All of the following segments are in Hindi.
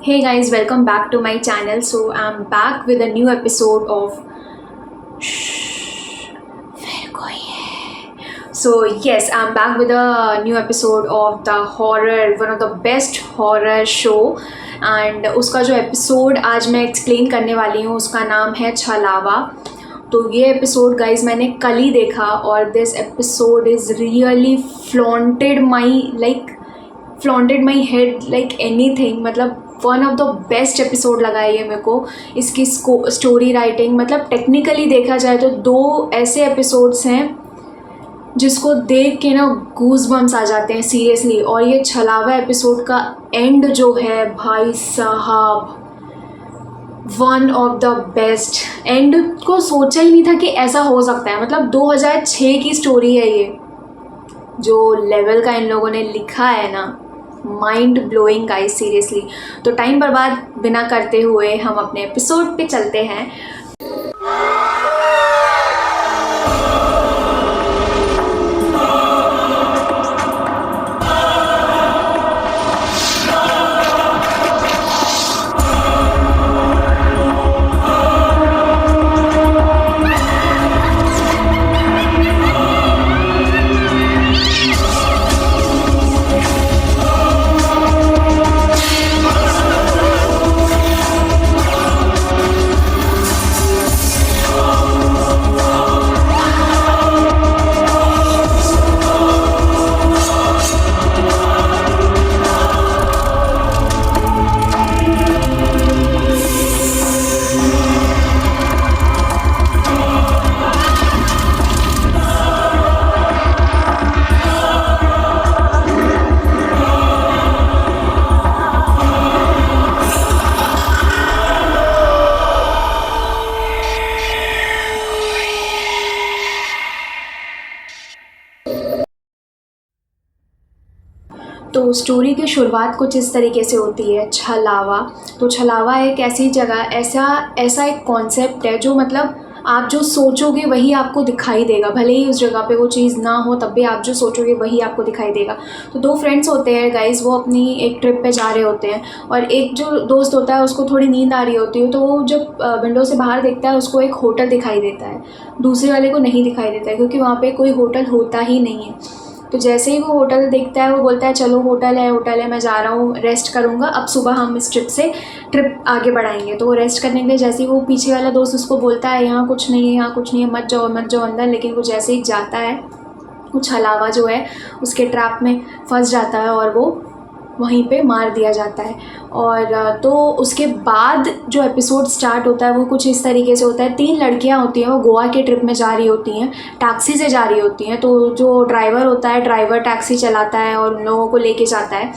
Hey guys, welcome back to my channel. So I'm back with a new episode of Shh, फिर कोई है. So yes, I'm back with a new episode of the horror, one of the best horror show. And उसका जो एपिसोड आज मैं एक्सप्लेन करने वाली हूँ उसका नाम है छलावा. तो ये एपिसोड गाइज मैंने कल ही देखा और this episode is really flaunted my head like anything. मतलब one of the best episode लगा है ये मेरे को. इसकी स्टोरी राइटिंग, मतलब टेक्निकली देखा जाए तो दो ऐसे एपिसोड्स हैं जिसको देख के ना गूज बम्स आ जाते हैं सीरियसली. और ये छलावा एपिसोड का एंड जो है भाई साहब, one of the best. And को सोचा ही नहीं था कि ऐसा हो सकता है. मतलब 2006 की स्टोरी है ये. जो लेवल का इन लोगों ने लिखा है ना, माइंड ब्लोइंग गाइस सीरियसली. तो टाइम बर्बाद बिना करते हुए हम अपने एपिसोड पे चलते हैं. तो स्टोरी की शुरुआत कुछ इस तरीके से होती है. छलावा. तो छलावा एक ऐसी जगह, ऐसा एक कॉन्सेप्ट है जो मतलब आप जो सोचोगे वही आपको दिखाई देगा. भले ही उस जगह पे वो चीज़ ना हो तब भी आप जो सोचोगे वही आपको दिखाई देगा. तो दो फ्रेंड्स होते हैं गाइस, वो अपनी एक ट्रिप पे जा रहे होते हैं और एक जो दोस्त होता है उसको थोड़ी नींद आ रही होती है. तो वो जब विंडो से बाहर देखता है उसको एक होटल दिखाई देता है. दूसरे वाले को नहीं दिखाई देता है क्योंकि वहाँ पे कोई होटल होता ही नहीं है. तो जैसे ही वो होटल देखता है वो बोलता है चलो होटल है मैं जा रहा हूँ, रेस्ट करूँगा, अब सुबह हम इस ट्रिप आगे बढ़ाएंगे. तो वो रेस्ट करने के लिए जैसे ही वो पीछे वाला दोस्त उसको बोलता है यहाँ कुछ नहीं है, मत जाओ अंदर. लेकिन वो जैसे ही जाता है वो छलावा जो है उसके ट्रैप में फंस जाता है और वो वहीं पे मार दिया जाता है. और तो उसके बाद जो एपिसोड स्टार्ट होता है वो कुछ इस तरीके से होता है. 3 लड़कियां होती हैं, वो गोवा के ट्रिप में जा रही होती हैं, टैक्सी से जा रही होती हैं. तो जो ड्राइवर होता है, ड्राइवर टैक्सी चलाता है और उन लोगों को लेके जाता है.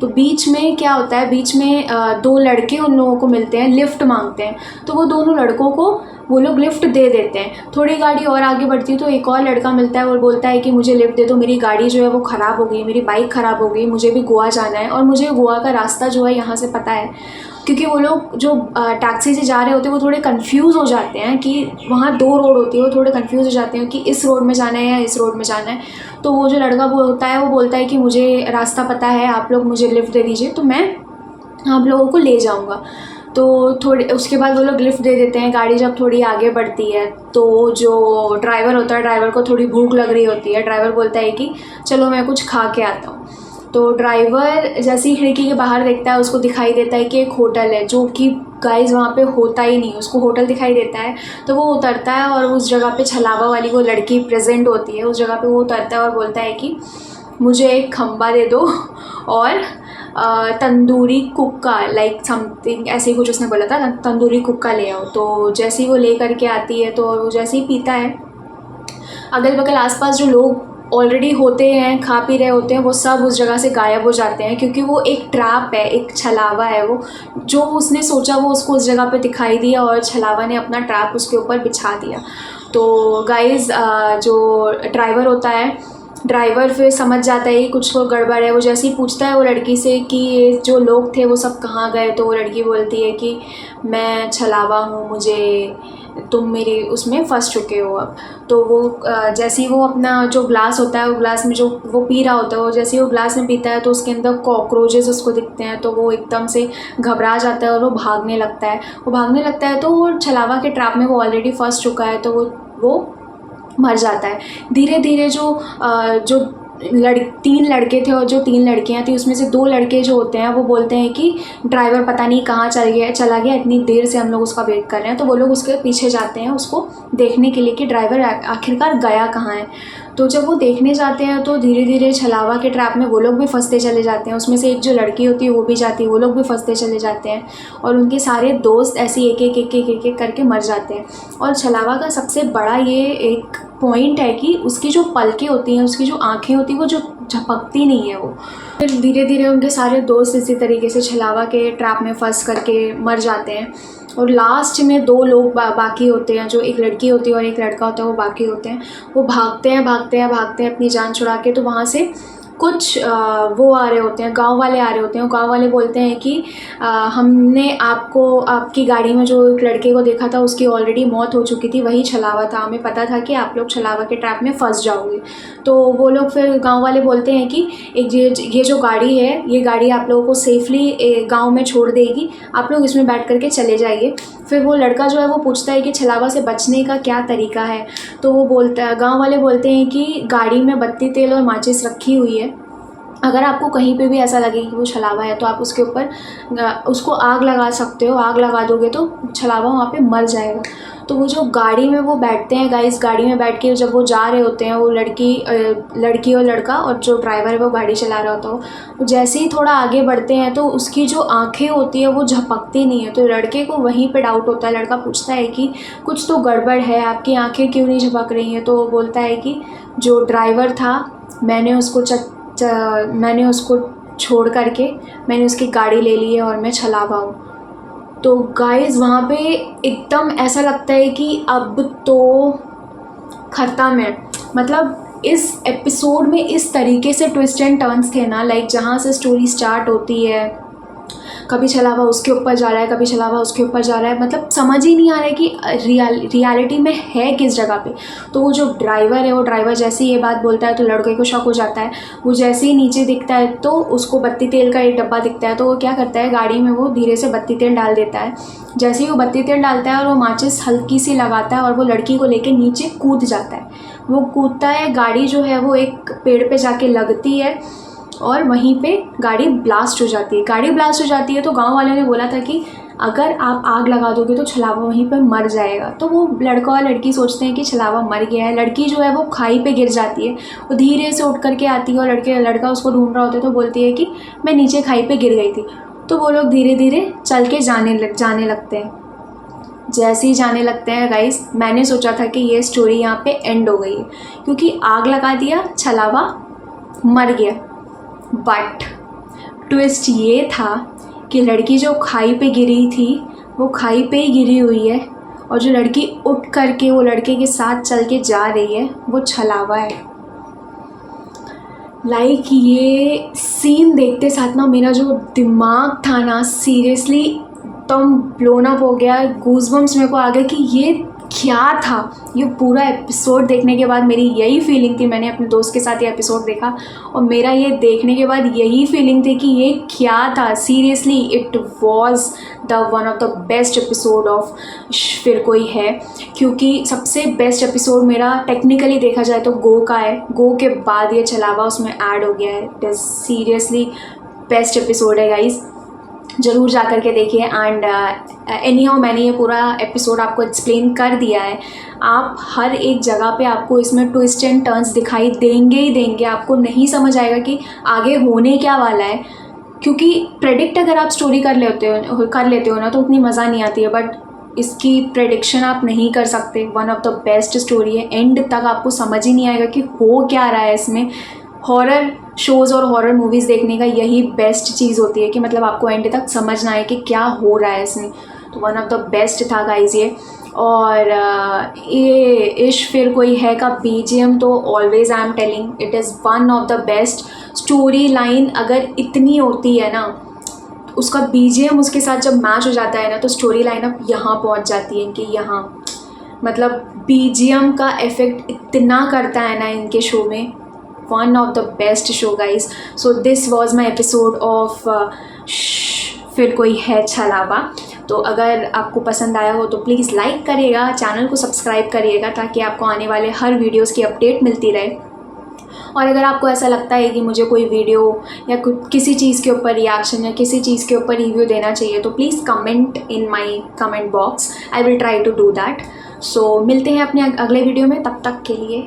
तो बीच में क्या होता है, बीच में 2 लड़के उन लोगों को मिलते हैं, लिफ्ट मांगते हैं. तो वो दोनों लड़कों को वो लोग लिफ्ट दे देते हैं. थोड़ी गाड़ी और आगे बढ़ती है तो एक और लड़का मिलता है और बोलता है कि मुझे लिफ्ट दे दो, मेरी गाड़ी जो है वो ख़राब हो गई, मेरी बाइक ख़राब हो गई, मुझे भी गोवा जाना है और मुझे गोवा का रास्ता जो है यहाँ से पता है. क्योंकि वो लोग जो टैक्सी से जा रहे होते हैं वो थोड़े कंफ्यूज हो जाते हैं कि वहाँ 2 रोड होती है. वो थोड़े कंफ्यूज हो जाते हैं कि इस रोड में जाना है या इस रोड में जाना है. तो वो जो लड़का वो होता है वो बोलता है कि मुझे रास्ता पता है, आप लोग मुझे लिफ्ट दे दीजिए तो मैं आप लोगों को ले जाऊँगा. तो थोड़ी उसके बाद वो लोग लिफ्ट दे देते हैं. गाड़ी जब थोड़ी आगे बढ़ती है तो जो ड्राइवर होता है, ड्राइवर को थोड़ी भूख लग रही होती है. ड्राइवर बोलता है कि चलो मैं कुछ खा के आता हूँ. तो ड्राइवर जैसे ही खिड़की के बाहर देखता है उसको दिखाई देता है कि एक होटल है जो कि गाइस वहाँ पे होता ही नहीं. उसको होटल दिखाई देता है तो वो उतरता है और उस जगह पे छलावा वाली वो लड़की प्रेजेंट होती है. उस जगह पे वो उतरता है और बोलता है कि मुझे एक खंबा दे दो और तंदूरी कुक्का, लाइक समथिंग ऐसे ही कुछ उसने बोला था, तंदूरी कुक्का ले आओ. तो जैसे ही वो ले करके आती है तो वो जैसे ही पीता है, अगल बगल आसपास जो लोग ऑलरेडी होते हैं, खा पी रहे होते हैं, वो सब उस जगह से गायब हो जाते हैं. क्योंकि वो एक ट्रैप है, एक छलावा है. वो जो उसने सोचा वो उसको उस जगह पे दिखाई दिया और छलावा ने अपना ट्रैप उसके ऊपर बिछा दिया. तो गाइस जो ड्राइवर होता है, ड्राइवर फिर समझ जाता है कि कुछ तो गड़बड़ है. वो जैसे ही पूछता है वो लड़की से कि ये जो लोग थे वो सब कहाँ गए. तो वो लड़की बोलती है कि मैं छलावा हूँ, मुझे तुम मेरे उसमें फंस चुके हो अब। तो वो जैसे ही वो अपना जो ग्लास होता है, वो ग्लास में जो वो पी रहा होता है, वो जैसे ही वो ग्लास में पीता है तो उसके अंदर कॉकरोचेस उसको दिखते हैं, तो वो एकदम से घबरा जाता है और वो भागने लगता है। वो भागने लगता है तो वो छलावा के ट्रैप में वो ऑलरेडी फंस चुका है, तो वो मर जाता है। धीरे धीरे जो 3 लड़के थे और जो 3 लड़कियां थी, उसमें से 2 लड़के जो होते हैं वो बोलते हैं कि ड्राइवर पता नहीं कहाँ चला गया, इतनी देर से हम लोग उसका वेट कर रहे हैं। तो वो लोग उसके पीछे जाते हैं उसको देखने के लिए कि ड्राइवर आखिरकार गया कहाँ है। तो जब वो देखने जाते हैं तो धीरे धीरे छलावा के ट्रैप में वो लोग भी फंसते चले जाते हैं। उसमें से एक जो लड़की होती है वो भी जाती है, वो लोग भी फंसते चले जाते हैं और उनके सारे दोस्त ऐसे एक करके मर जाते हैं। और छलावा का सबसे बड़ा ये एक पॉइंट है कि उसकी जो पलकें होती हैं, उसकी जो आँखें होती हैं, वो जो झपकती नहीं है वो। फिर धीरे धीरे उनके सारे दोस्त इसी तरीके से छलावा के ट्रैप में फंस करके मर जाते हैं। और लास्ट में 2 लोग बाकी होते हैं, जो एक लड़की होती है और एक लड़का होता है, वो बाकी होते हैं। वो भागते हैं अपनी जान छुड़ा के। तो वहाँ से कुछ वो आ रहे होते हैं, गांव वाले आ रहे होते हैं। गांव वाले बोलते हैं कि हमने आपकी गाड़ी में जो एक लड़के को देखा था, उसकी ऑलरेडी मौत हो चुकी थी, वही छलावा था, हमें पता था कि आप लोग छलावा के ट्रैप में फंस जाओगे। तो वो लोग फिर गांव वाले बोलते हैं कि ये जो गाड़ी है, ये गाड़ी आप लोगों को सेफली गाँव में छोड़ देगी, आप लोग इसमें बैठ करके चले जाइए। फिर वो लड़का जो है वो पूछता है कि छलावा से बचने का क्या तरीका है। तो वो बोलता है, गांव वाले बोलते हैं कि गाड़ी में बत्ती, तेल और माचिस रखी हुई है, अगर आपको कहीं पे भी ऐसा लगे कि वो छलावा है तो आप उसके ऊपर उसको आग लगा सकते हो। आग लगा दोगे तो छलावा वहाँ पे मर जाएगा। तो वो जो गाड़ी में वो बैठते हैं गाइस, गाड़ी में बैठ के जब वो जा रहे होते हैं, वो लड़की और लड़का, और जो ड्राइवर है वो गाड़ी चला रहा होता है, वो जैसे ही थोड़ा आगे बढ़ते हैं तो उसकी जो आँखें होती है वो झपकती नहीं है। तो लड़के को वहीं पे डाउट होता है। लड़का पूछता है कि कुछ तो गड़बड़ है, आपकी आँखें क्यों नहीं झपक रही हैं। तो वो बोलता है कि जो ड्राइवर था, मैंने उसको छोड़ करके मैंने उसकी गाड़ी ले ली है और मैं छलावा हूँ। तो गाइस वहाँ पे एकदम ऐसा लगता है कि अब तो ख़त्म है। मतलब इस एपिसोड में इस तरीके से ट्विस्ट एंड टर्न्स थे ना, लाइक जहाँ से स्टोरी स्टार्ट होती है, कभी छलावा उसके ऊपर जा रहा है, कभी छलावा उसके ऊपर जा रहा है, मतलब समझ ही नहीं आ रहा है कि रियलिटी में है किस जगह पे। तो वो जो ड्राइवर है, वो ड्राइवर जैसे ही ये बात बोलता है तो लड़के को शक हो जाता है। वो जैसे ही नीचे दिखता है तो उसको बत्ती तेल का एक डब्बा दिखता है, तो वो क्या करता है, गाड़ी में वो धीरे से बत्ती तेल डाल देता है। जैसे ही वो बत्ती तेल डालता है और वो माचिस हल्की सी लगाता है और वो लड़की को लेके नीचे कूद जाता है। वो कूदता है, गाड़ी जो है वो एक पेड़ पे जाके लगती है और वहीं पे गाड़ी ब्लास्ट हो जाती है। गाड़ी ब्लास्ट हो जाती है तो गांव वाले ने बोला था कि अगर आप आग लगा दोगे तो छलावा वहीं पे मर जाएगा। तो वो लड़का और लड़की सोचते हैं कि छलावा मर गया है। लड़की जो है वो खाई पे गिर जाती है, वो धीरे से उठ करके आती है और लड़का उसको ढूंढ रहा होता है, तो बोलती है कि मैं नीचे खाई पे गिर गई थी। तो वो लोग धीरे धीरे चल के जाने लगते हैं। जैसे ही जाने लगते हैं गाइस, मैंने सोचा था कि ये स्टोरी यहाँ पे एंड हो गई है, क्योंकि आग लगा दिया, छलावा मर गया। बट ट्विस्ट ये था कि लड़की जो खाई पे गिरी थी वो खाई पे ही गिरी हुई है, और जो लड़की उठ करके वो लड़के के साथ चल के जा रही है वो छलावा है। लाइक ये सीन देखते साथ ना मेरा जो दिमाग था ना, सीरियसली एकदम ब्लोन अप हो गया। गूज़बम्स मेरे को आ गए कि ये क्या था। ये पूरा एपिसोड देखने के बाद मेरी यही फीलिंग थी। मैंने अपने दोस्त के साथ ये एपिसोड देखा और मेरा ये देखने के बाद यही फीलिंग थी कि ये क्या था। Seriously it was the one of the best episode of फिर कोई है, क्योंकि सबसे बेस्ट एपिसोड मेरा टेक्निकली देखा जाए तो गो का है। गो के बाद ये छलावा उसमें ऐड हो गया है। It is seriously best episode है गाइज, ज़रूर जा कर के देखिए। एंड एनी हाउ मैंने ये पूरा एपिसोड आपको एक्सप्लेन कर दिया है। आप हर एक जगह पे आपको इसमें ट्विस्ट एंड टर्न्स दिखाई देंगे ही देंगे। आपको नहीं समझ आएगा कि आगे होने क्या वाला है, क्योंकि प्रेडिक्ट अगर आप स्टोरी कर लेते हो ना तो उतनी मज़ा नहीं आती है, बट इसकी प्रेडिक्शन आप नहीं कर सकते। One of the best story है, एंड तक आपको समझ ही नहीं आएगा कि हो क्या रहा है इसमें। हॉरर शोज़ और हॉरर मूवीज़ देखने का यही बेस्ट चीज़ होती है कि मतलब आपको एंड तक समझ ना आए कि क्या हो रहा है इसमें। तो वन ऑफ द बेस्ट था गाइज ये। और ये इश्क फिर कोई है का बीजीएम तो always I am telling it is one of the best. Story line अगर इतनी होती है ना, उसका बीजीएम उसके साथ जब मैच हो जाता है ना, तो स्टोरी लाइन अब यहाँ पहुँच जाती है कि यहाँ मतलब बीजीएम का इफ़ेक्ट इतना करता है ना इनके शो में, one of the best show guys. So this was my episode of फिर कोई है छलावा। तो अगर आपको पसंद आया हो तो प्लीज़ लाइक करिएगा, चैनल को सब्सक्राइब करिएगा ताकि आपको आने वाले हर वीडियोज़ की अपडेट मिलती रहे। और अगर आपको ऐसा लगता है कि मुझे कोई वीडियो या किसी चीज़ के ऊपर रिएक्शन या किसी चीज़ के ऊपर रिव्यू देना चाहिए तो please comment in my comment box, I will try to do that. So मिलते हैं अपने अगले वीडियो में, तब तक के लिए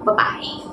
बाय बाय।